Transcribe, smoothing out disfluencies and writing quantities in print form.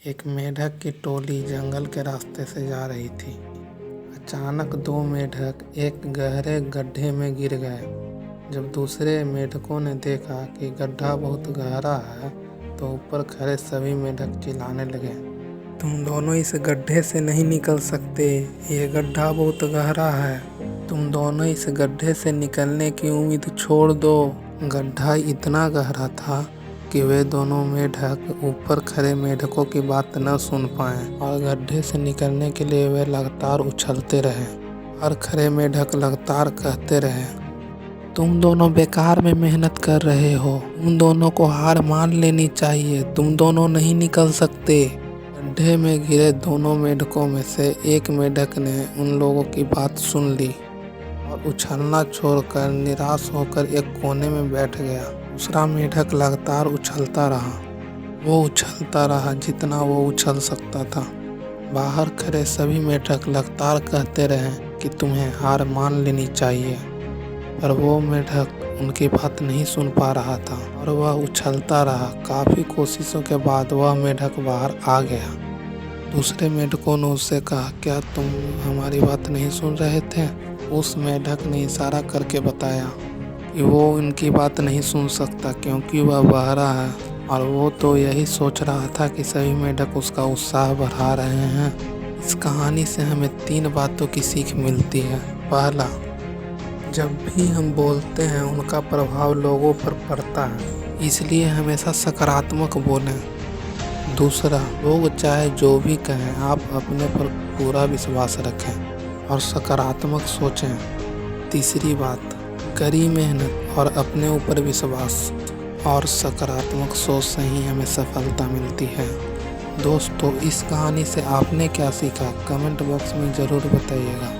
एक मेढक की टोली जंगल के रास्ते से जा रही थी। अचानक दो मेढक एक गहरे गड्ढे में गिर गए। जब दूसरे मेढकों ने देखा कि गड्ढा बहुत गहरा है तो ऊपर खड़े सभी मेढक चिल्लाने लगे, तुम दोनों इस गड्ढे से नहीं निकल सकते, ये गड्ढा बहुत गहरा है। तुम दोनों इस गड्ढे से निकलने की उम्मीद छोड़ दो। गड्ढा इतना गहरा था कि वे दोनों मेढक ऊपर खड़े मेढकों की बात न सुन पाए और गड्ढे से निकलने के लिए वे लगातार उछलते रहे। और खड़े मेढक लगातार कहते रहे, तुम दोनों बेकार में मेहनत कर रहे हो, तुम दोनों को हार मान लेनी चाहिए, तुम दोनों नहीं निकल सकते। गड्ढे में गिरे दोनों मेढकों में से एक मेढक ने उन लोगों की बात सुन ली और उछलना छोड़कर निराश होकर एक कोने में बैठ गया। दूसरा मेढक लगातार उछलता रहा। वो उछलता रहा जितना वो उछल सकता था। बाहर खड़े सभी मेढक लगातार कहते रहे कि तुम्हें हार मान लेनी चाहिए, पर वो मेढक उनकी बात नहीं सुन पा रहा था और वह उछलता रहा। काफ़ी कोशिशों के बाद वह मेढक बाहर आ गया। दूसरे मेढकों ने उससे कहा, क्या तुम हमारी बात नहीं सुन रहे थे? उस मेढक ने इशारा करके बताया कि वो उनकी बात नहीं सुन सकता क्योंकि वह बहरा है और वो तो यही सोच रहा था कि सभी मेढक उसका उत्साह बढ़ा रहे हैं। इस कहानी से हमें 3 बातों की सीख मिलती है। पहला, जब भी हम बोलते हैं उनका प्रभाव लोगों पर पड़ता है, इसलिए हमेशा सकारात्मक बोलें। दूसरा, लोग चाहे जो भी कहें आप अपने पर पूरा विश्वास रखें और सकारात्मक सोचें। तीसरी बात, कड़ी मेहनत और अपने ऊपर विश्वास और सकारात्मक सोच से ही हमें सफलता मिलती है। दोस्तों, इस कहानी से आपने क्या सीखा कमेंट बॉक्स में ज़रूर बताइएगा।